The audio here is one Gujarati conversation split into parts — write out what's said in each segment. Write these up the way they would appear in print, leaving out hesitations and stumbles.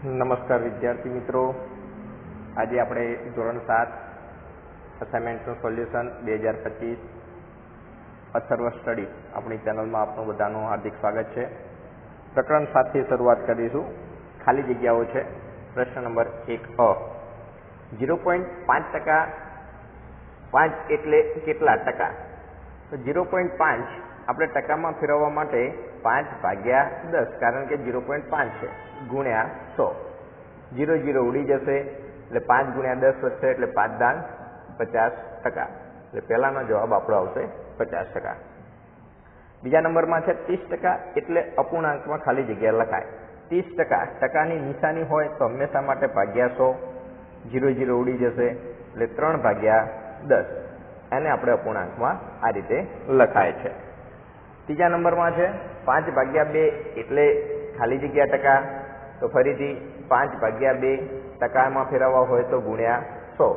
નમસ્કાર વિદ્યાર્થી મિત્રો, આજે આપણે ધોરણ 7 અસાઇનમેન્ટનું સોલ્યુશન 2025 અથર્વ સ્ટડી આપણી ચેનલમાં આપનું બધાનું હાર્દિક સ્વાગત છે. પ્રકરણ 7 થી શરૂઆત કરીશું. ખાલી જગ્યાઓ છે. પ્રશ્ન નંબર 1 અ 0.5% 5 એટલે કેટલા ટકા? તો 0.5 આપણે ટકામાં ફેરવવા માટે 5/10, કારણ કે 0.5 છે, ગુણ્યા 100. 0 0 ઉડી જશે એટલે 5 ગુણ્યા 10 વધશે એટલે 5 દાન 50%. એટલે પહેલાનો જવાબ આપણો આવશે 50%. બીજા નંબરમાં છે 30%, એટલે અપૂર્ણાંકમાં ખાલી જગ્યા લખાય. 30% ટકાની નિશાની હોય તો હંમેશા માટે ભાગ્યા 100. 0 0 ઉડી જશે એટલે 3/10. એને આપણે અપૂર્ણાંકમાં આ રીતે લખાય છે. ત્રીજા નંબરમાં છે 5/2, એટલે ખાલી જગ્યા ટકા. તો ફરીથી 5/2 ટકામાં ફેરવવા હોય તો ગુણ્યા 100.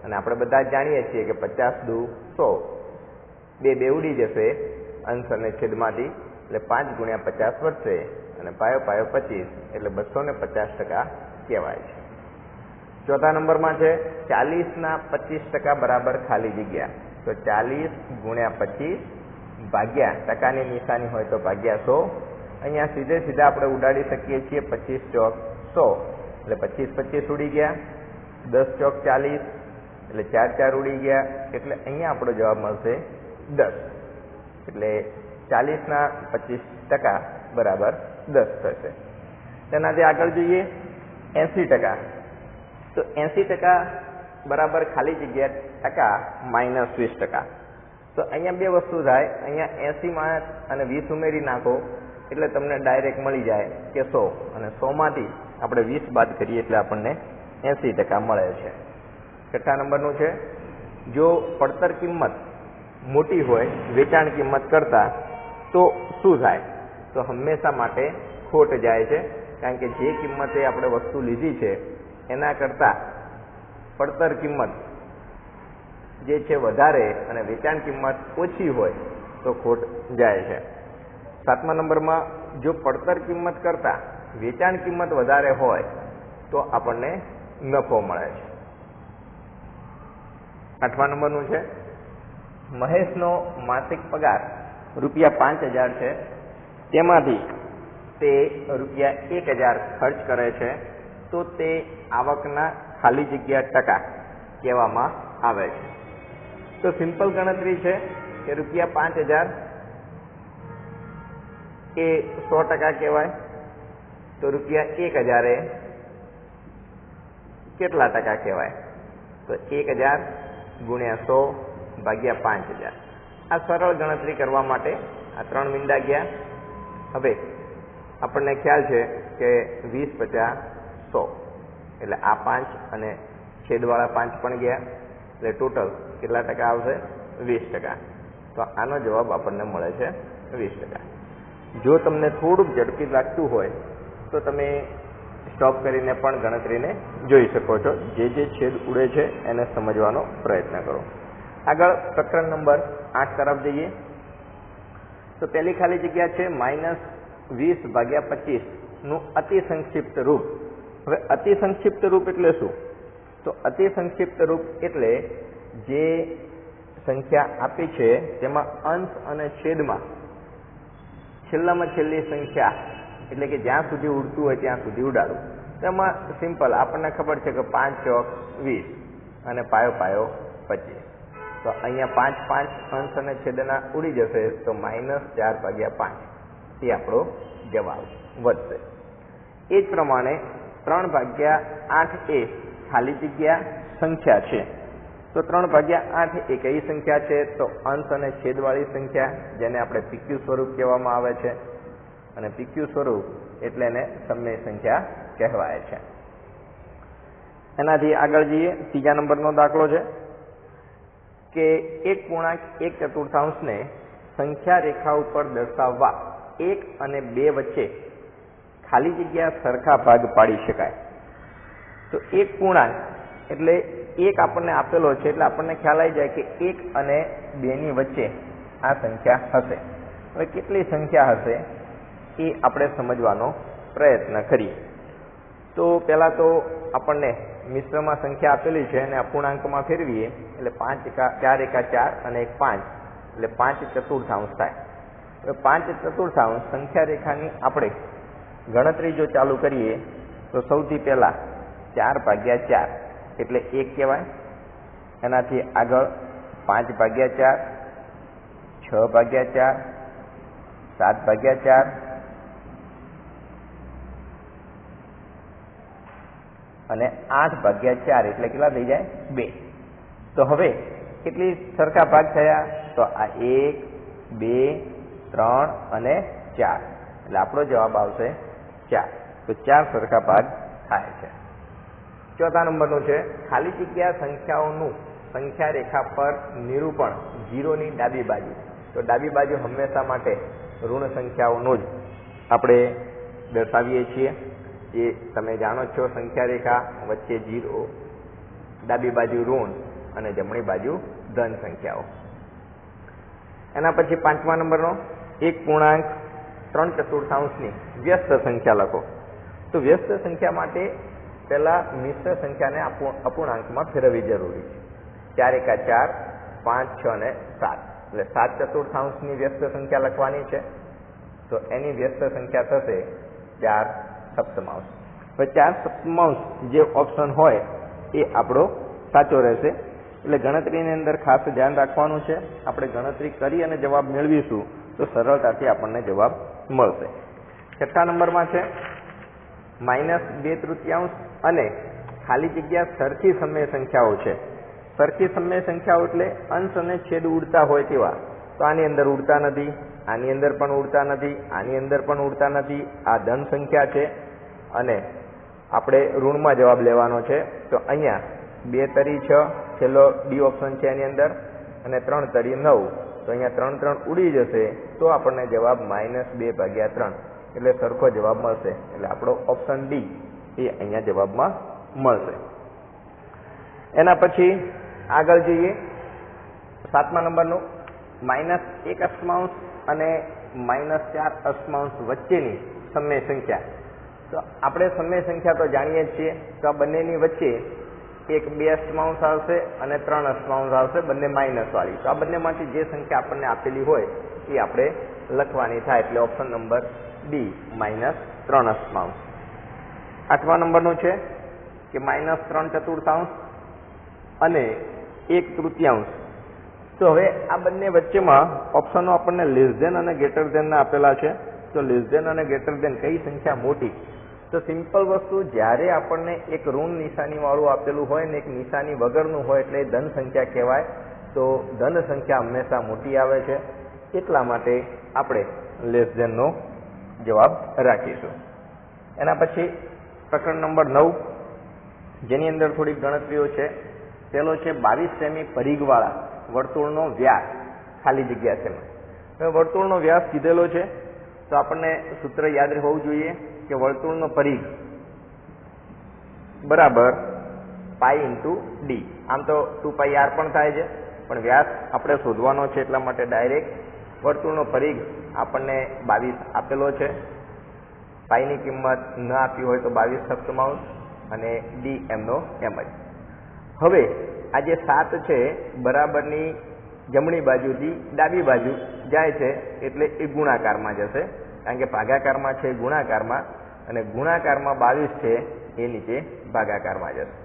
અને આપણે બધા જ જાણીએ છીએ કે 50 દુ 100. 2 ઉડી જશે અંશ અને છેદમાંથી, એટલે 5 ગુણ્યા 50 વધશે અને પાયો 25, એટલે 250% કહેવાય છે. ચોથા નંબરમાં છે 40 ના 25% બરાબર ખાલી જગ્યા. તો 40 ગુણ્યા 25 ભાગ્યા ટકાની નિશાની હોય તો ભાગ્યા 100. અહીંયા સીધે આપણે ઉડાડી શકીએ છીએ. 25 ચોક 100 એટલે 25 ઉડી ગયા. 10 ચોક 40 એટલે 4 ઉડી ગયા. એટલે અહીંયા આપણો જવાબ મળશે 10. એટલે 40 ના 25% બરાબર 10 થશે. તેનાથી આગળ જોઈએ 80%. તો 80% બરાબર ખાલી જગ્યા ટકા માઇનસ 20%. તો અહીંયા બે વસ્તુ થાય. અહીંયા 80માં અને 20 ઉમેરી નાખો એટલે તમને ડાયરેક્ટ મળી જાય કે 100, અને 100માંથી આપણે 20 બાદ કરીએ એટલે આપણને 80% મળે છે. છઠ્ઠા નંબરનું છે જો પડતર કિંમત મોટી હોય વેચાણ કિંમત કરતા તો શું થાય? તો હંમેશા માટે ખોટ જાય છે, કારણ કે જે કિંમતે આપણે વસ્તુ લીધી છે એના કરતાં પડતર કિંમત જે છે વધારે અને વેચાણ કિંમત ઓછી હોય તો ખોટ જાય છે. 7મા નંબરમાં જો પડતર કિંમત કરતાં વેચાણ કિંમત વધારે હોય તો આપણને નફો મળે છે. 8મા નંબરનું છે મહેશનો માસિક પગાર ₹5000 છે, તેમાંથી તે ₹1000 ખર્ચ કરે છે, તો તે આવકના ખાલી જગ્યા ટકા કહેવામાં આવે છે. તો સિમ્પલ ગણતરી છે કે ₹5000 એ 100% કહેવાય. તો ₹1000 એ કેટલા ટકા કહેવાય? તો 1000 ગુણ્યા 100 ભાગ્યા 5000. આ સરળ ગણતરી કરવા માટે આ 3 મીંડા ગયા. હવે આપણને ખ્યાલ છે કે 20 50 100, એટલે આ 5 અને છેદવાળા 5 પણ ગયા, એટલે ટોટલ કેટલા ટકા આવશે? 20%. તો આનો જવાબ આપણને મળે છે 20%. જો તમને થોડુંક ઝડપી લાગતું હોય તો તમે સ્ટોપ કરીને પણ ગણતરીને જોઈ શકો છો. જે છેદ ઉડે છે એને સમજવાનો પ્રયત્ન કરો. આગળ પ્રકરણ નંબર 8 તરફ જઈએ. તો પહેલી ખાલી જગ્યા છે -20/25 નું અતિ સંક્ષિપ્ત રૂપ. હવે અતિ સંક્ષિપ્ત રૂપ એટલે શું? તો અતિ સંક્ષિપ્ત રૂપ એટલે જે સંખ્યા આપી છે તેમાં અંશ અને છેદમાં છેલ્લામાં છેલ્લી સંખ્યા, એટલે કે જ્યાં સુધી ઉડતું હોય ત્યાં સુધી ઉડાડવું. તેમાં સિમ્પલ આપણને ખબર છે કે 5 ચોક 20 અને પાયો 25. તો અહીંયા 5 અંશ અને છેદના ઉડી જશે તો -4/5 એ આપણો જવાબ વધશે. એ જ પ્રમાણે 3/8 એ ખાલી જગ્યા સંખ્યા છે. તો 3/8 એ કઈ સંખ્યા છે? તો અંશ અને છેદવાળી સંખ્યા, જેને આપણે PQ સ્વરૂપ કહેવામાં આવે છે. અને PQ સ્વરૂપ એટલે એને સમય સંખ્યા કહેવાય છે. એનાથી આગળ જઈએ. ત્રીજા નંબરનો દાખલો છે કે 1.1/4 ને સંખ્યા રેખા ઉપર દર્શાવવા 1 અને 2 વચ્ચે ખાલી જગ્યા સરખા ભાગ પાડી શકાય. તો 1 પૂર્ણાંક એટલે 1 આપણને આપેલો છે, એટલે આપણને ખ્યાલ આવી જાય કે 1 અને 2 ની વચ્ચે આ સંખ્યા હશે. હવે કેટલી સંખ્યા હશે એ આપણે સમજવાનો પ્રયત્ન કરીએ. તો પહેલા તો આપણને મિશ્રમાં સંખ્યા આપેલી છે અને અપૂર્ણાંકમાં ફેરવીએ એટલે 4 એકા 4 અને 1 5 એટલે 5 ચતુર્થાંશ થાય. હવે 5 ચતુર્થાંશ સંખ્યા રેખાની આપણે ગણતરી જો ચાલુ કરીએ તો સૌથી પહેલા 4/4 એટલે 1 કહેવાય. એનાથી આગળ 5/4, 6/4, 7/4 અને 8/4 એટલે કેટલા થઈ જાય? 2. તો હવે કેટલી સરખા ભાગ થયા? તો આ 1, 2, 3 અને 4 એટલે આપણો જવાબ આવશે 4. તો 4 સરખા ભાગ થાય છે. ચોથા નંબરનું છે ખાલી જગ્યા સંખ્યાઓનું સંખ્યા રેખા પર નિરૂપણ 0 ની ડાબી બાજુ. તો ડાબી બાજુ હંમેશા માટે ઋણ સંખ્યાઓનો જ આપણે દર્શાવીએ છીએ. જે તમે જાણો છો સંખ્યા રેખા વચ્ચે 0, ડાબી બાજુ ઋણ અને જમણી બાજુ ધન સંખ્યાઓ. એના પછી 5મા નંબરનો 1.3/4 ની વ્યસ્ત સંખ્યા લખો. તો વ્યસ્ત સંખ્યા માટે પહેલા મિશ્ર સંખ્યાને અપૂર્ણાંકમાં ફેરવવી જરૂરી છે. 4 એકા 4, 5, 6 અને 7 એટલે 7/4 ની વ્યસ્ત સંખ્યા લખવાની છે. તો એની વ્યસ્ત સંખ્યા થશે 4/7. હવે 4/7 જે ઓપ્શન હોય એ આપણો સાચો રહેશે. એટલે ગણતરીની અંદર ખાસ ધ્યાન રાખવાનું છે. આપણે ગણતરી કરી અને જવાબ મેળવીશું તો સરળતાથી આપણને જવાબ મળશે. છઠ્ઠા નંબરમાં છે -2/3 અને ખાલી જગ્યા સરખી સમય સંખ્યાઓ છે. સરખી સમય સંખ્યાઓ એટલે અંશ અને છેદ ઉડતા હોય તેવા. તો આની અંદર ઉડતા નથી, આની અંદર પણ ઉડતા નથી, આની અંદર પણ ઉડતા નથી. આ ધન સંખ્યા છે અને આપણે ઋણમાં જવાબ લેવાનો છે. તો અહીંયા 2 તરી 6 છેલ્લો ડી ઓપ્શન છે એની અંદર અને 3 તરી 9. તો અહીંયા 3 ઉડી જશે તો આપણને જવાબ -2/3 એટલે સરખો જવાબ મળશે. એટલે આપણો ઓપ્શન ડી એ અહીંયા જવાબમાં મળશે. એના પછી આગળ જઈએ 7મા નંબરનું -1/8 અને -4/8 વચ્ચેની સમય સંખ્યા. તો આપણે સમય સંખ્યા તો જાણીએ જ છીએ. તો આ બંનેની વચ્ચે એક 2/8 આવશે અને 3/8 આવશે, બંને માઇનસ વાળી. તો આ બંનેમાંથી જે સંખ્યા આપણને આપેલી હોય એ આપણે લખવાની થાય. એટલે ઓપ્શન નંબર ડી -3/8. 8મા નંબરનું છે કે -3/4 અને 1/3. તો હવે આ બંને વચ્ચેમાં ઓપ્શનો આપણને લેસ ધેન અને ગ્રેટર ધેન ના આપેલા છે. તો લેસ ધેન અને ગ્રેટર ધેન કઈ સંખ્યા મોટી? તો સિમ્પલ વસ્તુ, જ્યારે આપણને એક ઋણ નિશાની વાળું આપેલું હોય ને એક નિશાની વગરનું હોય એટલે ધન સંખ્યા કહેવાય. તો ધન સંખ્યા હંમેશા મોટી આવે છે. એટલા માટે આપણે લેસ ધેન નો જવાબ રાખીશું. એના પછી પ્રકરણ નંબર 9 જેની અંદર થોડીક ગણતરીઓ છે. પેલો છે 22 સેમી પરિઘવાળા વર્તુળનો વ્યાસ ખાલી જગ્યા છે. હવે વર્તુળનો વ્યાસ કીધેલો છે તો આપણને સૂત્ર યાદ હોવું જોઈએ કે વર્તુળનો પરિઘ બરાબર પાઈ ઇન્ટુ ડી. આમ તો 2πr પણ થાય છે, પણ વ્યાસ આપણે શોધવાનો છે એટલા માટે ડાયરેક્ટ વર્તુળનો પરિઘ આપણને 22 આપેલો છે. પાઈની કિંમત ન આપી હોય તો 22/7 અને ડી એમનો એમ જ. હવે આ જે 7 છે બરાબરની જમણી બાજુથી ડાબી બાજુ જાય છે એટલે એ ગુણાકારમાં જશે. કારણ કે ભાગાકારમાં છે ગુણાકારમાં અને ગુણાકારમાં 22 છે એ નીચે ભાગાકારમાં જશે.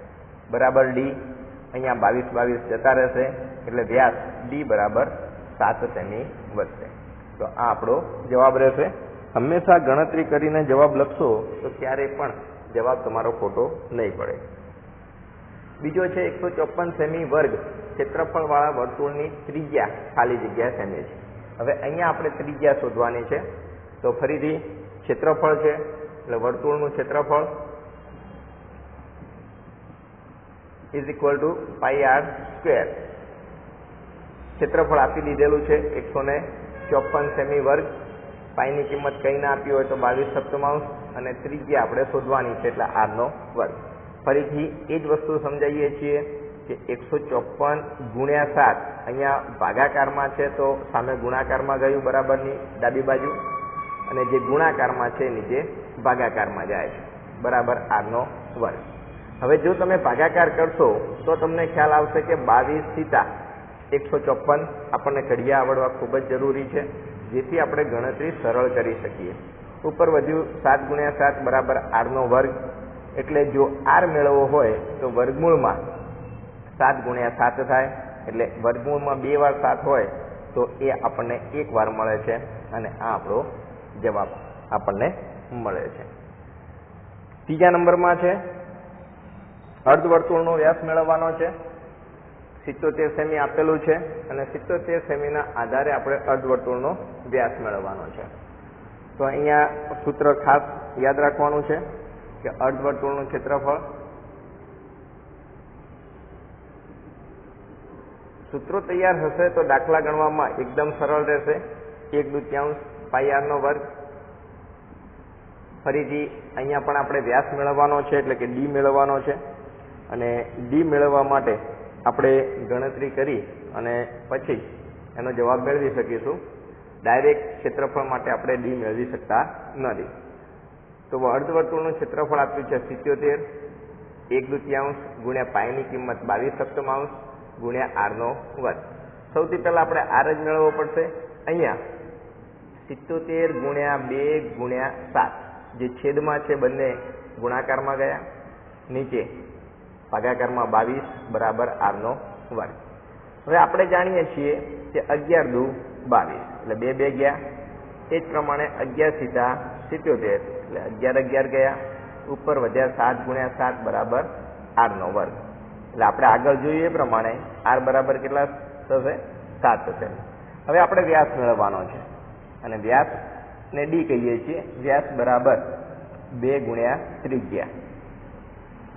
બરાબર ડી અહીંયા 22 જતા રહેશે એટલે વ્યાસ ડી બરાબર 7 સેમી વધશે. તો આ આપણો જવાબ રહેશે. હંમેશા ગણતરી કરીને જવાબ લખશો તો ક્યારેય પણ જવાબ તમારો ખોટો નહીં પડે. બીજો છે 154 સેમી વર્ગ ક્ષેત્રફળ વાળા વર્તુળની ત્રિજ્યા ખાલી જગ્યા સેમી છે. હવે અહીંયા આપણે ત્રિજ્યા શોધવાની છે. તો ફરીથી ક્ષેત્રફળ છે એટલે વર્તુળનું ક્ષેત્રફળ ઇઝ ઇક્વલ ટુ πr². ક્ષેત્રફળ આપી દીધેલું છે 154 સેમી વર્ગ. પાઈની કિંમત કઈ ના આપી હોય તો 22/7 અને ત્રિજ્યા આપણે શોધવાની છે એટલે r નો વર્ગ. ફરીથી એ જ વસ્તુ સમજાવીએ છીએ કે 154 ગુણ્યા 7 અહીંયા ભાગાકારમાં છે તો સામે ગુણાકારમાં ગયું બરાબરની ડાબી બાજુ અને જે ગુણાકારમાં છે નીચે ભાગાકારમાં જાય છે. બરાબર r નો વર્ગ. હવે જો તમે ભાગાકાર કરશો તો તમને ખ્યાલ આવશે કે 22 થીટા 154 આપણને ઘડિયા આવડવા ખૂબ જ જરૂરી છે, જેથી આપણે ગણતરી સરળ કરી શકીએ. ઉપર વધ્યું 7 ગુણ્યા 7 બરાબર r નો વર્ગ, એટલે જો r મેળવવો હોય તો વર્ગમૂળમાં 7 ગુણ્યા 7 થાય, એટલે વર્ગમૂળમાં 2 વાર 7 હોય તો એ આપણને 1 વાર મળે છે, અને આ આપણો જવાબ આપણને મળે છે. ત્રીજા નંબરમાં છે અર્ધવર્તુળનો વ્યાસ મેળવવાનો છે. 77 સેમી આપેલું છે અને 77 સેમીના આધારે આપણે અર્ધવર્તુળનો વ્યાસ મેળવવાનો છે. તો અહીંયા સૂત્ર ખાસ યાદ રાખવાનું છે કે અર્ધવર્તુળનું ક્ષેત્રફળ, સૂત્રો તૈયાર હશે તો દાખલા ગણવામાં એકદમ સરળ રહેશે. 1/2 પાઈ r નો વર્ગ. ફરીથી અહીંયા પણ આપણે વ્યાસ મેળવવાનો છે, એટલે કે ડી મેળવવાનો છે, અને ડી મેળવવા માટે આપણે ગણતરી કરી અને પછી એનો જવાબ મેળવી શકીશું. ડાયરેક્ટ ક્ષેત્રફળ માટે આપણે ડી મેળવી શકતા નથી. તો અર્ધવર્તુળનું ક્ષેત્રફળ આપ્યું છે 77, 1/2 ગુણ્યા પાઈની કિંમત 22/7 ગુણ્યા r નો વર્ગ. સૌથી પહેલા આપણે r જ મેળવવો પડશે. અહીંયા 77 ગુણ્યા 2 ગુણ્યા 7 જે છેદમાં છે બંને ગુણાકારમાં ગયા, નીચે ભાગાકારમાં 22 બરાબર r નો વર્ગ. હવે આપણે જાણીએ છીએ કે 11 દુ 22 એટલે 2 2 ગયા. એ જ પ્રમાણે 11 થીટા 77 એટલે 11 11 ગયા. ઉપર વધ્યા 7 ગુણ્યા 7 બરાબર r નો વર્ગ. એટલે આપણે આગળ જોઈએ એ પ્રમાણે r બરાબર કેટલા થશે? 7 થશે. હવે આપણે વ્યાસ મેળવવાનો છે અને વ્યાસ ને ડી કહીએ છીએ. વ્યાસ બરાબર 2 ગુણ્યા ત્રિજ્યા.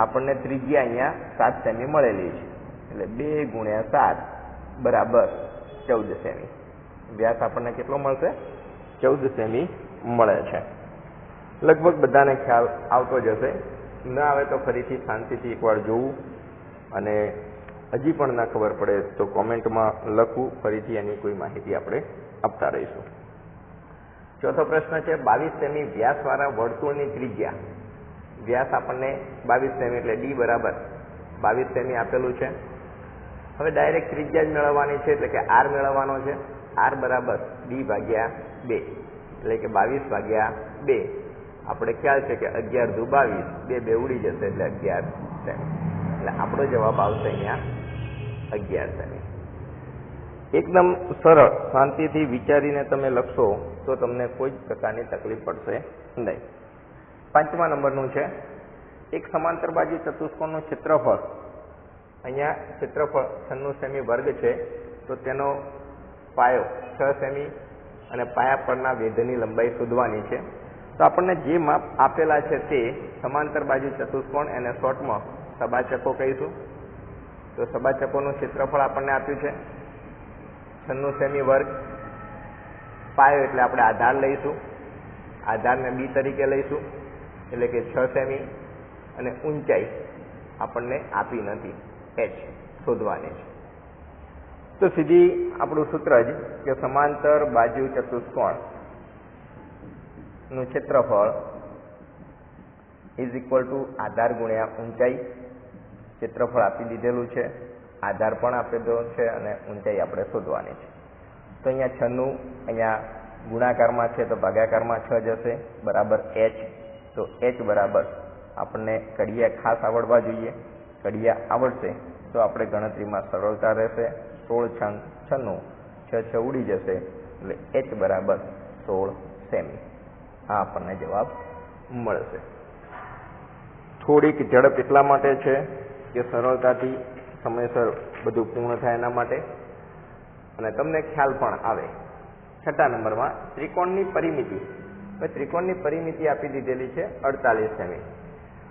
આપણને ત્રિજ્યા અહીંયા 7 સેમી મળેલી છે, એટલે 2 ગુણ્યા 7 બરાબર 14 સેમી. વ્યાસ આપણને કેટલો મળશે? 14 સેમી મળે છે. લગભગ બધાને ખ્યાલ આવતો જ હશે. ન આવે તો ફરીથી શાંતિથી એકવાર જોવું, અને હજી પણ ના ખબર પડે તો કોમેન્ટમાં લખવું, ફરીથી એની કોઈ માહિતી આપણે આપતા રહીશું. ચોથો પ્રશ્ન છે 22 સેમી વ્યાસવાળા વર્તુળની ત્રિજ્યા. વ્યાસ આપણને 22 સેમી એટલે ડી બરાબર 22 સેમી આપેલું છે. હવે ડાયરેક્ટ ત્રિજ્યા જ મેળવવાની છે, એટલે કે r મેળવવાનો છે. r બરાબર ડી ભાગ્યા 2 એટલે કે 22 ભાગ્યા 2. આપણે ખ્યાલ છે કે 11 દુ 22, 2 ઉડી જશે એટલે 11 સેમી. એટલે આપણો જવાબ આવશે અહીંયા 11 સેમી. એકદમ સરળ, શાંતિથી વિચારીને તમે લખશો તો તમને કોઈ જ પ્રકારની તકલીફ પડશે નહીં. 5મા નંબરનું છે એક સમાંતર બાજુ ચતુષ્કોણનું ક્ષેત્રફળ. અહીંયા ક્ષેત્રફળ 96 સેમી વર્ગ છે, તો તેનો પાયો 6 સેમી અને પાયા પરના વેધની લંબાઈ શોધવાની છે. તો આપણને જે માપ આપેલા છે તે સમાંતર બાજુ ચતુષ્કોણ, એને શોર્ટમાં સબાચકો કહીશું. તો સબાચકોનું ક્ષેત્રફળ આપણને આપ્યું છે 96 સેમી વર્ગ. પાયો એટલે આપણે આધાર લઈશું, આધારને બી તરીકે લઈશું, એટલે કે 6 સેમી, અને ઊંચાઈ આપણને આપી નથી, h શોધવાની છે. તો સીધી આપણું સૂત્ર જ કે સમાંતર બાજુ ચતુષ્કોણ નું ક્ષેત્રફળ ઇઝ ઇક્વલ ટુ આધાર ગુણ્યા ઊંચાઈ. ક્ષેત્રફળ આપી દીધેલું છે, આધાર પણ આપેલો છે, અને ઊંચાઈ આપણે શોધવાની છે. તો અહીંયા 96 અહીંયા ગુણાકારમાં છે તો ભાગાકારમાં 6 જશે બરાબર h. તો h બરાબર આપણને કડિયા ખાસ આવડવા જોઈએ. કડિયા આવડશે તો આપણે ગણતરીમાં સરળતા રહેશે. 16 96 6 ઉડી જશે એટલે h બરાબર 16 સેમી. આ આપણને જવાબ મળશે. થોડીક ઝડપ એટલા માટે છે કે સરળતાથી સમયસર બધું પૂર્ણ થાય એના માટે, અને તમને ખ્યાલ પણ આવે. 6મા નંબરમાં ત્રિકોણની પરિમિતિ. હવે ત્રિકોણની પરિમિતિ આપી દીધેલી છે 48 સેમી,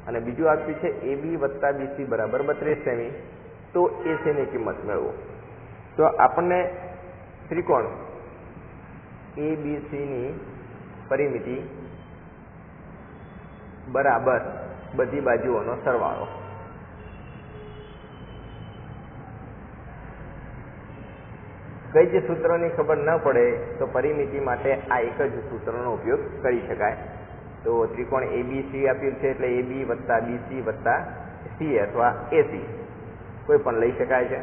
અને બીજું આપ્યું છે AB વત્તા BC બરાબર 32 સેમી. તો AC ની કિંમત મેળવો. તો આપણને ત્રિકોણ ABC ની પરિમિતિ બરાબર બધી બાજુઓનો સરવાળો. કઈ જ સૂત્રની ખબર ન પડે તો પરિમિતિ માટે આ એક જ સૂત્રનો ઉપયોગ કરી શકાય. તો ત્રિકોણ ABC આપ્યું છે એટલે AB વત્તા BC વત્તા CA અથવા AC કોઈ પણ લઈ શકાય છે.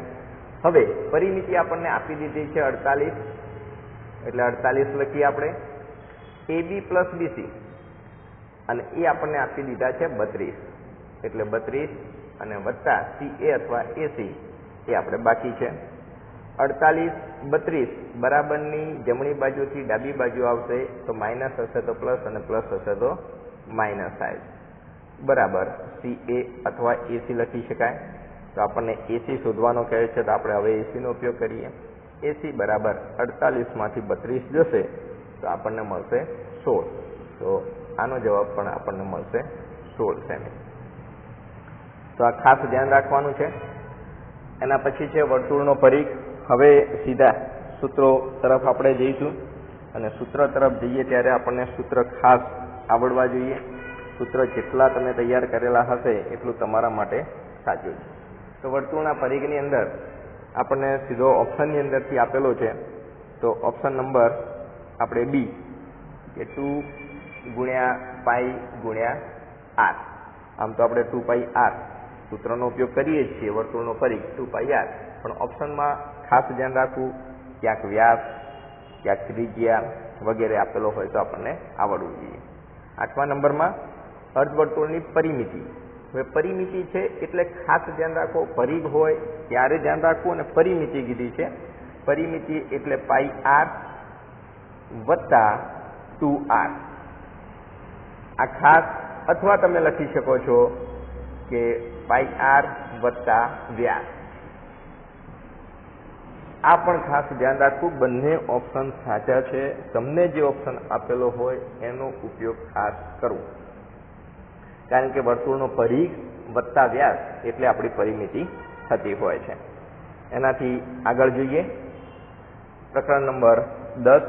હવે પરિમિતિ આપણને આપી દીધી છે 48, એટલે 48 લખીએ આપણે. AB પ્લસ BC અને એ આપણને આપી દીધા છે 32, એટલે 32 અને વત્તા CA અથવા AC એ આપણે બાકી છે. 48 32 બરાબરની જમણી બાજુથી ડાબી બાજુ આવશે તો માઇનસ હશે તો પ્લસ અને પ્લસ હશે તો માઇનસ થાય બરાબર CA અથવા AC લખી શકાય. તો આપણને AC શોધવાનો કહે છે તો આપણે હવે AC નો ઉપયોગ કરીએ. AC બરાબર 48 માંથી 32 જશે તો આપણને મળશે 16. તો આનો જવાબ પણ આપણને મળશે 16 સેમી. તો આ ખાસ ધ્યાન રાખવાનું છે. એના પછી છે વર્તુળનો પરિઘ. હવે સીધા સૂત્રો તરફ આપણે જઈશું અને સૂત્ર તરફ જઈએ ત્યારે આપણને સૂત્ર ખાસ આવડવા જોઈએ. સૂત્ર જેટલા તમે તૈયાર કરેલા હશે એટલું તમારા માટે સાચું છે. તો વર્તુળના પરિઘની અંદર આપણને સીધો ઓપ્શનની અંદરથી આપેલો છે. તો ઓપ્શન નંબર આપણે B કે 2 ગુણ્યા પાઈ ગુણ્યા r. આમ તો આપણે 2πr સૂત્રનો ઉપયોગ કરીએ છીએ વર્તુળનો પરિઘ 2πr, પણ ઓપ્શનમાં ખાસ ધ્યાન રાખવું ક્યાંક વ્યાસ ક્યાંક ત્રિજ્યા વગેરે આપેલો હોય તો આપણને આવડવું જોઈએ. 8મા નંબરમાં અર્ધવર્તુળની પરિમિતિ. હવે પરિમિતિ છે એટલે ખાસ ધ્યાન રાખો, પરિઘ હોય ત્યારે ધ્યાન રાખવું અને પરિમિતિ કીધી છે. પરિમિતિ એટલે πr વત્તા 2r. આ ખાસ, અથવા તમે લખી શકો છો કે πr વત્તા વ્યાસ. આ પણ ખાસ ધ્યાન રાખવું, બંને ઓપ્શન સાચા છે. તમને જે ઓપ્શન આપેલો હોય એનો ઉપયોગ ખાસ કરવો, કારણ કે વર્તુળનો પરિઘ વત્તા વ્યાસ એટલે આપણી પરિમિતિ થતી હોય છે. એનાથી આગળ જોઈએ. પ્રકરણ નંબર 10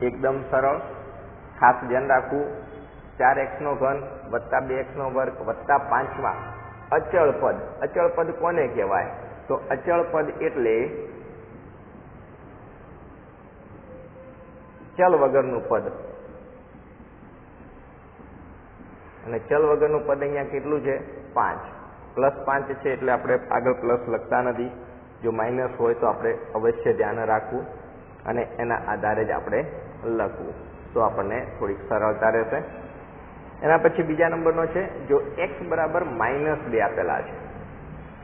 એકદમ સરળ. ખાસ ધ્યાન રાખવું, 4x3 વત્તા 2x² વત્તા 5માં અચળ પદ. અચળ પદ કોને કહેવાય? તો અચળ પદ એટલે ચલ વગરનું પદ. અને ચલ વગરનું પદ અહીંયા કેટલું છે? 5. +5 છે એટલે આપણે આગળ પ્લસ લખતા નથી. જો માઇનસ હોય તો આપણે અવશ્ય ધ્યાન રાખવું અને એના આધારે જ આપણે લખવું, તો આપણને થોડીક સરળતા રહેશે. એના પછી બીજા નંબરનો છે, જો x બરાબર -2 આપેલા છે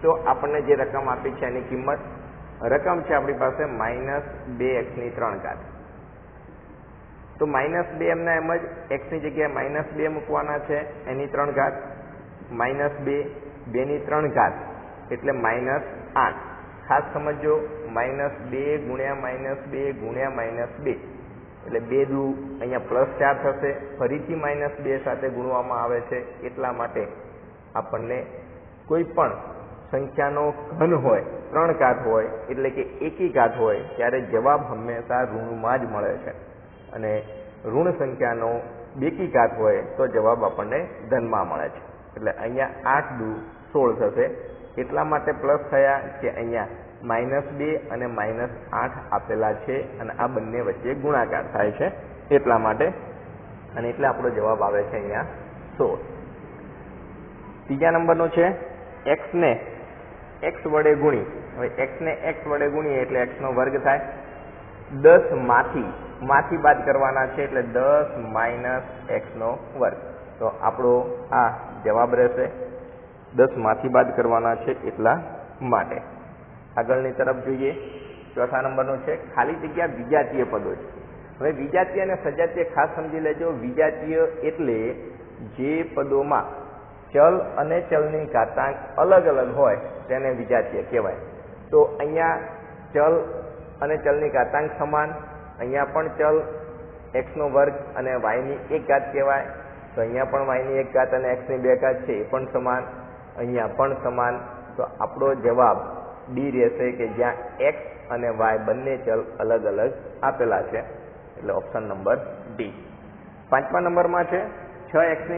તો આપણને જે રકમ આપી છે એની કિંમત, રકમ છે આપણી પાસે -2x3. તો -2 એમના એમ જ x ની જગ્યાએ -2 મૂકવાના છે, એની 3 ઘાત, -2 2 એટલે -8. ખાસ સમજો, -2 ગુણ્યા -2 ગુણ્યા -2 એટલે 2 દુ અહીંયા +4 થશે. ફરીથી -2 સાથે ગુણવામાં આવે છે, એટલા માટે આપણને કોઈ પણ સંખ્યાનો ઘન હોય, 3 ઘાત હોય એટલે કે એકી ઘાત હોય ત્યારે જવાબ હંમેશા ઋણમાં જ મળે છે, અને ઋણ સંખ્યાનો બેકી ઘાત હોય તો જવાબ આપણને ધનમાં મળે છે. એટલે અહીંયા 8 દુ 16 થશે. એટલા માટે પ્લસ થયા કે અહીંયા -2 અને -8 આપેલા છે અને આ બંને વચ્ચે ગુણાકાર થાય છે એટલા માટે, અને એટલે આપણો જવાબ આવે છે અહીંયા 16. ત્રીજા નંબરનો છે, x ને x વડે ગુણી. હવે x ને x વડે ગુણીએ એટલે x² થાય. 10 માંથી બાદ કરવાના છે એટલે 10 - x². તો આપણો આ જવાબ રહેશે. 10 માંથી બાદ કરવાના છે એટલા માટે. આગળની તરફ જોઈએ. ચોથા નંબરનું છે, ખાલી જગ્યા વિજાતીય પદો છે. હવે વિજાતીય અને સજાતીય ખાસ સમજી લેજો. વિજાતીય એટલે જે પદોમાં ચલ અને ચલની ઘાતાંક અલગ અલગ હોય તેને વિજાતીય કહેવાય. તો અહીંયા ચલ અને ચલની ઘાતાંક સમાન, અહીંયા પણ ચલ x² અને y ની 1 ઘાત કહેવાય. તો અહીંયા પણ y ની 1 ઘાત અને x ની 2 ઘાત છે એ પણ સમાન, અહીંયા પણ સમાન. તો આપણો જવાબ ડી રહેશે કે જ્યાં x અને y બંને ચલ અલગ અલગ આપેલા છે, એટલે ઓપ્શન નંબર ડી. 5મા નંબરમાં છે, 6x3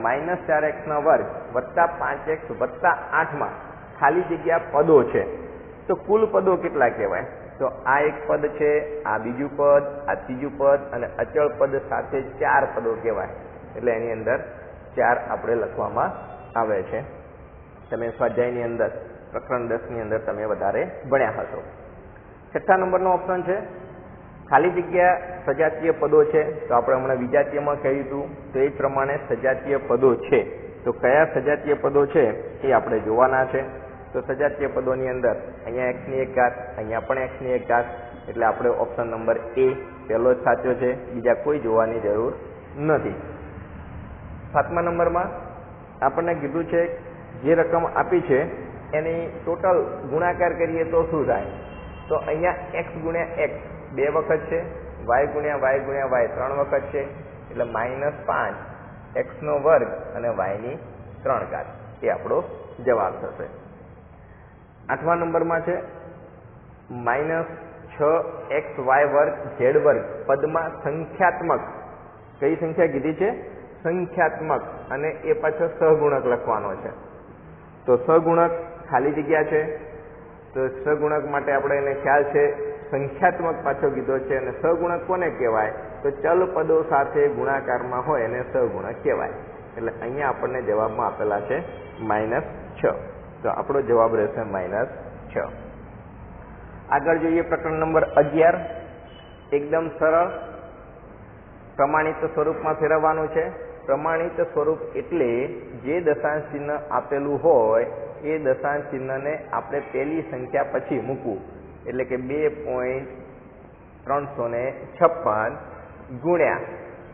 -4x² વત્તા 5x વત્તા 8માં ખાલી જગ્યા પદો છે. તો કુલ પદો કેટલા કહેવાય? તો આ એક પદ છે, આ બીજું પદ, આ ત્રીજું પદ અને અચળ પદ સાથે 4 પદો કહેવાય. એટલે એની અંદર 4 આપણે લખવામાં આવે છે. તમે સ્વાધ્યાયની અંદર પ્રકરણ 10 ની અંદર તમે વધારે ભણ્યા હશો. 6થા નંબરનો ઓપ્શન છે ખાલી જગ્યા સજાતીય પદો છે. તો આપણે હમણાં વિજાતીયમાં કહ્યું હતું તો એ પ્રમાણે સજાતીય પદો છે. તો કયા સજાતીય પદો છે એ આપણે જોવાના છે. તો સજાતીય પદોની અંદર અહીંયા x ની 1 ઘાત, અહીંયા પણ x ની 1 ઘાત, એટલે આપણે ઓપ્શન નંબર A પહેલો જ સાચો છે, બીજા કોઈ જોવાની જરૂર નથી. 7મા નંબરમાં આપણને કીધું છે જે રકમ આપી છે એની ટોટલ ગુણાકાર કરીએ તો શું થાય. તો અહીંયા x ગુણ્યા x 2 વખત છે, y ગુણ્યા y ગુણ્યા y 3 વખત છે, એટલે -5 x નો વર્ગ અને y ની 3 ઘાત એ આપણો જવાબ થશે. 8મા નંબરમાં છે -6xy વર્ગ z વર્ગ પદમાં સંખ્યાત્મક, કઈ સંખ્યા કીધી છે? સંખ્યાત્મક, અને એ પાછો સહગુણક લખવાનો છે. તો સહગુણક ખાલી જગ્યા છે, તો સહગુણક માટે આપણે એને ખ્યાલ છે સંખ્યાત્મક પાછો કીધો છે. અને સહગુણક કોને કહેવાય? તો ચલ પદો સાથે ગુણાકારમાં હોય એને સહગુણક કહેવાય. એટલે અહીંયા આપણને જવાબમાં આપેલા છે -6. તો આપણો જવાબ રહેશે -6. આગળ જોઈએ પ્રકરણ નંબર 11. એકદમ સરળ પ્રમાણિત સ્વરૂપમાં ફેરવવાનું છે. પ્રમાણિત સ્વરૂપ એટલે જે દશાંશ ચિહ્ન આપેલું હોય એ દશાંશ ચિહ્નને આપણે પેલી સંખ્યા પછી મૂકવું. એટલે કે 2.356 ગુણ્યા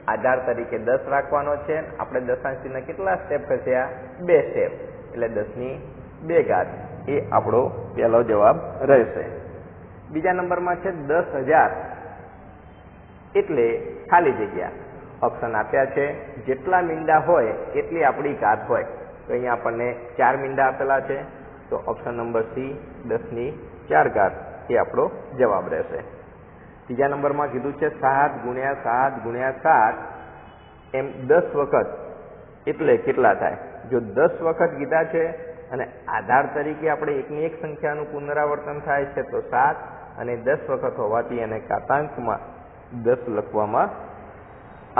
આધાર તરીકે 10 રાખવાનો છે. આપણે દશાંશ ચિહ્ન કેટલા સ્ટેપ ખસ્યા? 2 સ્ટેપ, એટલે 10 ની 2 ઘાત એ આપણો પહેલો જવાબ રહેશે. બીજા નંબરમાં છે 10,000 એટલે ખાલી જગ્યા. ઓપ્શન આપ્યા છે જેટલા મીંડા હોય એટલી આપણી ઘાત હોય. તો અહીંયા આપણને 4 મીંડા આપેલા છે. તો ઓપ્શન નંબર C 10 ની 4 ઘાત એ આપણો જવાબ રહેશે. ત્રીજા નંબરમાં કીધું છે 7 ગુણ્યા 7 ગુણ્યા 7 એમ 10 વખત એટલે કેટલા થાય? જો 10 વખત કીધા છે અને આધાર તરીકે આપણે એકની એક સંખ્યાનું પુનરાવર્તન થાય છે તો 7, અને 10 વખત હોવાથી એને ઘાતાંકમાં 10 લખવામાં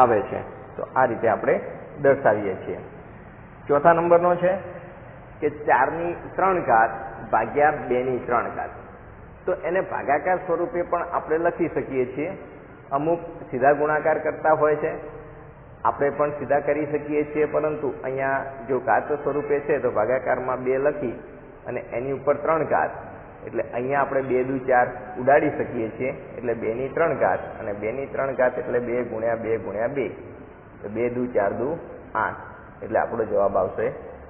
આવે છે. તો આ રીતે આપણે દર્શાવીએ છીએ. ચોથા નંબરનો છે કે 4 ની 3 ઘાત ભાગ્યા 2 ની 3 ઘાત. તો એને ભાગાકાર સ્વરૂપે પણ આપણે લખી શકીએ છીએ. અમુક સીધા ગુણાકાર કરતા હોય છે, આપણે પણ સીધા કરી શકીએ છીએ, પરંતુ અહીંયા જો ઘાત સ્વરૂપે છે તો ભાગાકારમાં 2 લખી અને એની ઉપર 3 ઘાત, એટલે અહીંયા આપણે 2 દુ 4 ઉડાડી શકીએ છીએ. એટલે 2 ની 3 ઘાત, અને 2 ની 3 ઘાત એટલે 2 ગુણ્યા 2 ગુણ્યા 2, તો 2 દુ 4 દુ 8, એટલે આપણો જવાબ આવશે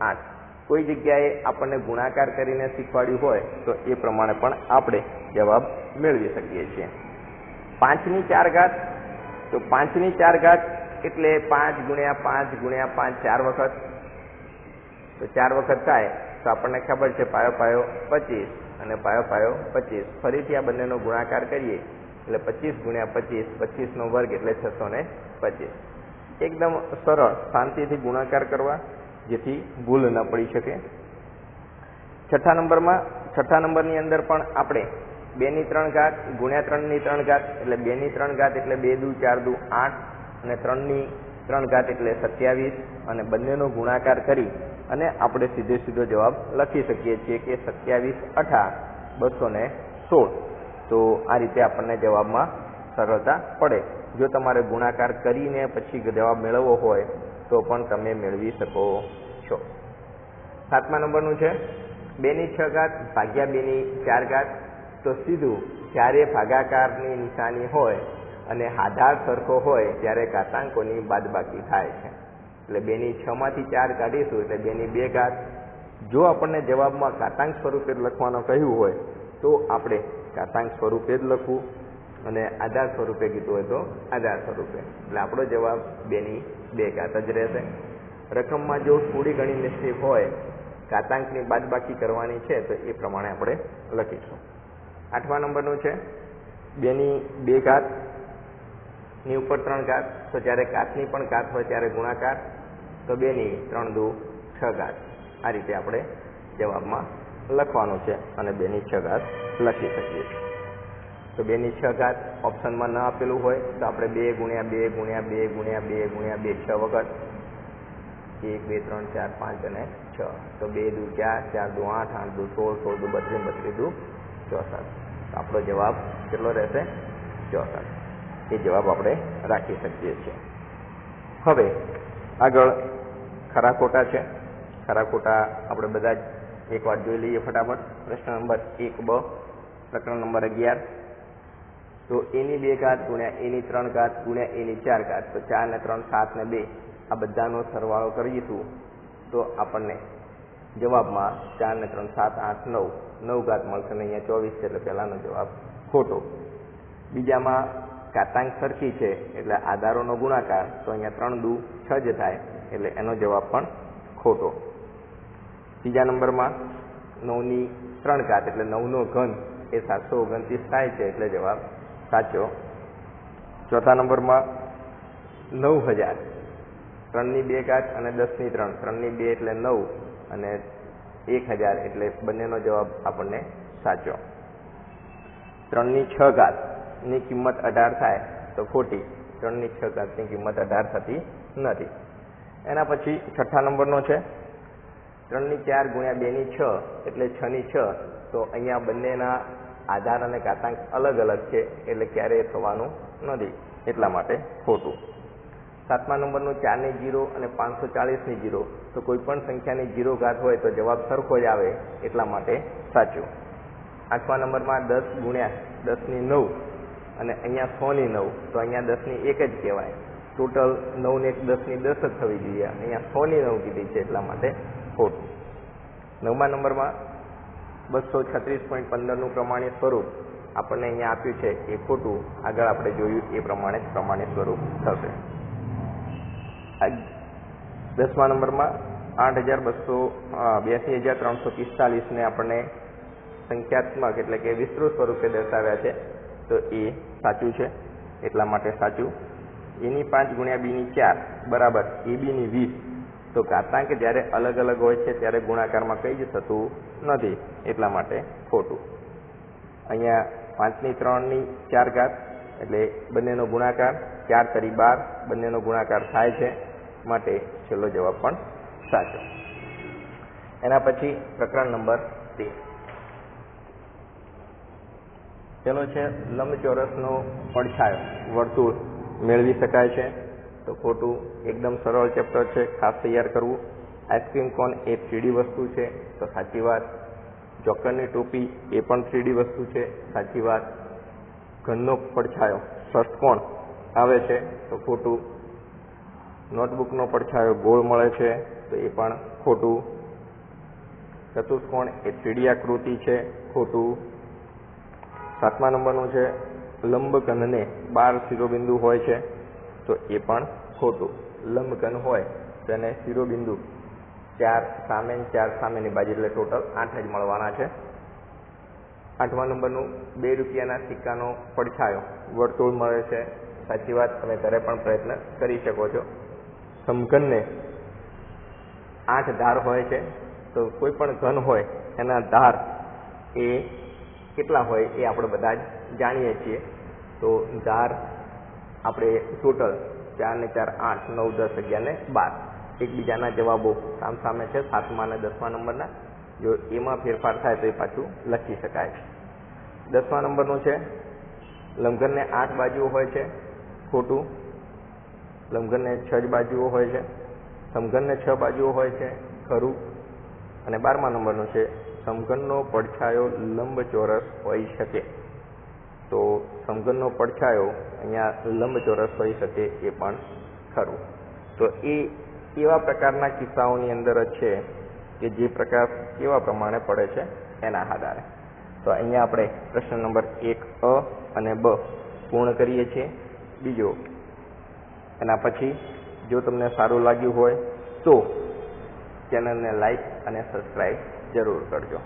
8. કોઈ જગ્યાએ આપણને ગુણાકાર કરીને શીખવાડ્યું હોય તો એ પ્રમાણે પણ આપણે જવાબ મેળવી શકીએ છીએ. 5 ની 4 ઘાત, તો 5 ની 4 ઘાત એટલે 5 ગુણ્યા 5 ગુણ્યા 5 4 વખત. તો 4 વખત થાય તો આપણને ખબર છે પાયો પાયો 25 અને પાયો પાયો 25. ફરીથી આ બંનેનો ગુણાકાર કરીએ એટલે 25 ગુણ્યા 25, 25 નો વર્ગ એટલે 625. એકદમ સરળ, શાંતિથી ગુણાકાર કરવા જેથી ભૂલ ન પડી શકે. છઠ્ઠા નંબરની અંદર પણ આપણે 2 ની 3 ઘાત ગુણ્યા 3 ની 3 ઘાત એટલે 2 ની 3 ઘાત એટલે 2 દુ 4 દુ 8, અને 3 ની 3 ઘાત એટલે 27, અને બંનેનો ગુણાકાર કરી અને આપણે સીધો જવાબ લખી શકીએ છીએ કે 27 8 216. તો આ રીતે આપણને જવાબમાં સરળતા પડે. જો તમારે ગુણાકાર કરીને પછી જવાબ મેળવવો હોય તો પણ તમે મેળવી શકો છો. 7મા નંબરનું છે 2 ની 6 ઘાત ભાગ્યા 2 ની 4 ઘાત. તો સીધું જ્યારે ભાગાકારની નિશાની હોય અને આધાર સરખો હોય ત્યારે ઘાતાંકોની બાદબાકી થાય છે. એટલે 2 ની 6 માંથી 4 કાઢીશું એટલે 2 ની 2 ઘાત. જો આપણને જવાબમાં ઘાતાંક સ્વરૂપે લખવાનું કહ્યું હોય તો આપણે ઘાતાંક સ્વરૂપે જ લખવું, અને આધાર સ્વરૂપે કીધું હોય તો આધાર સ્વરૂપે. એટલે આપણો જવાબ 2 ની 2 ઘાત જ રહેશે. રકમમાં જો થોડી ઘણી મિસ્ટેક હોય, ઘાતાંકની બાદબાકી કરવાની છે, તો એ પ્રમાણે આપણે લખીશું. 8મા નંબરનું છે 2 ની 2 ઘાત ની ઉપર 3 ઘાત. તો જ્યારે ઘાતની પણ ઘાત હોય ત્યારે ગુણાકાર, તો 2 ની 3 દુ 6 ઘાત. આ રીતે આપણે જવાબમાં લખવાનું છે અને 2 ની 6 ઘાત લખી શકીએ છીએ. તો 2 ની 6 ઘાત ઓપ્શનમાં ન આપેલું હોય તો આપણે 2 ગુણ્યા 2 ગુણ્યા 2 ગુણ્યા 2 ગુણ્યા 2 6 વખત 1 2 3 4 5 અને 6 તો 2 દુ 4 4 દુ 8 8 દુ 16 16 દુ 32 32 દુ 64 આપણો જવાબ કેટલો રહેશે 64 એ જવાબ આપણે રાખી શકીએ છીએ. હવે આગળ ખરા ખોટા છે. ખરા ખોટા આપણે બધા જ એક વાર જોઈ લઈએ ફટાફટ. પ્રશ્ન નંબર 1બ પ્રકરણ નંબર 11 તો a ની 2 ઘાત ગુણ્યા a ની 3 ઘાત ગુણ્યા a ની 4 ઘાત તો 4 ને 3 7 ને 2 આ બધાનો સરવાળો કરીશું તો આપણને જવાબમાં 4 ને 3 7 8 9 9 ઘાત મળશે ને અહીંયા 24 છે એટલે પહેલાનો જવાબ ખોટો. બીજામાં ઘાતાંક સરખી છે એટલે આધારોનો ગુણાકાર તો અહીંયા 3 દુ 6 જ થાય એટલે એનો જવાબ પણ ખોટો. ત્રીજા નંબરમાં 9 ની 3 ઘાત એટલે 9 નો ઘન એ 729 થાય છે એટલે જવાબ સાચો. ચોથા નંબરમાં 9000 3 ની 2 ઘાત અને 10 ની 3 3 ની 2 એટલે 9 અને 1000 એટલે બંનેનો જવાબ આપણને સાચો. 3 ની 6 ઘાત ની કિંમત 18 થાય તો ખોટી. 3 ની 6 ઘાત ની કિંમત 18 થતી નથી. એના પછી છઠ્ઠા નંબરનો છે 3 ની 4 ગુણ્યા 2 ની 6 એટલે 6 ની 6 તો અહીંયા બંનેના આધાર અને ઘાતાંક અલગ અલગ છે એટલે ક્યારેય થવાનું નથી એટલા માટે ખોટું. સાતમા નંબરનું 4 ની 0 અને 540 ની 0 તો કોઈ પણ સંખ્યાની 0 ઘાત હોય તો જવાબ સરખો જ આવે એટલા માટે સાચું. આઠમા નંબરમાં 10 ગુણ્યા 10 ની 9 અને અહીંયા 100 ની 9 તો અહીંયા 10 ની 1 જ કહેવાય. ટોટલ 9 ને 10 ની 10 જ થવી જોઈએ. અહીંયા 100 ની 9 કીધી છે એટલા માટે ખોટું. નવમા નંબરમાં 236.15 નું પ્રમાણિત સ્વરૂપ આપણને અહીંયા આપ્યું છે એ ખોટું. આગળ આપણે જોયું એ પ્રમાણે જ પ્રમાણિત સ્વરૂપ થશે. 10મા નંબરમાં 82,345 ને આપણને સંખ્યાત્મક એટલે કે વિસ્તૃત સ્વરૂપે દર્શાવ્યા છે તો એ સાચું છે એટલા માટે સાચું. a ની 5 ગુણ્યા b ની 4 બરાબર ab ની 20 તો ઘાતાંક જ્યારે અલગ અલગ હોય છે ત્યારે ગુણાકારમાં કંઈ જ થતું નથી એટલા માટે ખોટું. અહીંયા 5 ની 3 ની 4 ઘાત એટલે બંનેનો ગુણાકાર 4 તરી 12 બંનેનો ગુણાકાર થાય છે માટે છેલ્લો જવાબ પણ સાચો. એના પછી પ્રકરણ નંબર 13 પેલો છે લંબચોરસનો પડછાયો વર્તુળ મેળવી શકાય છે તો ખોટું. એકદમ સરળ ચેપ્ટર છે, ખાસ તૈયાર કરવું. આઈસ્ક્રીમ કોન એ 3D વસ્તુ છે તો સાચી વાત. જોકરની ટોપી એ પણ 3D વસ્તુ છે સાચી વાત. ઘનનો પડછાયો ષષ્ઠકોણ આવે છે તો ખોટું. નોટબુકનો પડછાયો ગોળ મળે છે તો એ પણ ખોટું. ચતુષ્કોણ એ 3D આકૃતિ છે ખોટું. 7મા નંબરનું છે લંબઘનને 12 શિરોબિંદુ હોય છે તો એ પણ ખોટું. લંબઘન હોય તેને શિરોબિંદુ 4 સામે 4 સામેની બાજુ એટલે ટોટલ 8 જ મળવાના છે. 8મા નંબરનું 2 રૂપિયાના સિક્કાનો પડછાયો વર્તુળ મળે છે સાચી વાત. તમે ઘરે પણ પ્રયત્ન કરી શકો છો. સમઘનને 8 ધાર હોય છે તો કોઈ પણ ઘન હોય એના ધાર એ કેટલા હોય એ આપણે બધા જ જાણીએ છીએ. તો ધાર આપણે ટોટલ 4 ને 4 8 9 10 11 ને 12 એકબીજાના જવાબો સામસામે છે 7મા અને 10મા નંબરના. જો એમાં ફેરફાર થાય તો એ પાછું લખી શકાય છે. 10મા નંબરનું છે લંબઘનને 8 બાજુઓ હોય છે ખોટું. લંબઘનને 6 જ બાજુઓ હોય છે. સમઘનને 6 બાજુઓ હોય છે ખરું. અને 12મા નંબરનું છે સમઘનનો પડછાયો લંબચોરસ હોઈ શકે તો સમઘનનો પડછાયો અહીંયા લંબચોરસ હોઈ શકે એ પણ ખરું. તો એ એવા પ્રકારના કિસ્સાઓની અંદર જ છે કે જે પ્રકાશ કેવા પ્રમાણે પડે છે એના આધારે. તો અહીંયા આપણે પ્રશ્ન નંબર 1A અને B પૂર્ણ કરીએ છીએ. બીજો એના પછી જો તમને સારું લાગ્યું હોય તો ચેનલને લાઈક અને સબસ્ક્રાઈબ જરૂર કરજો.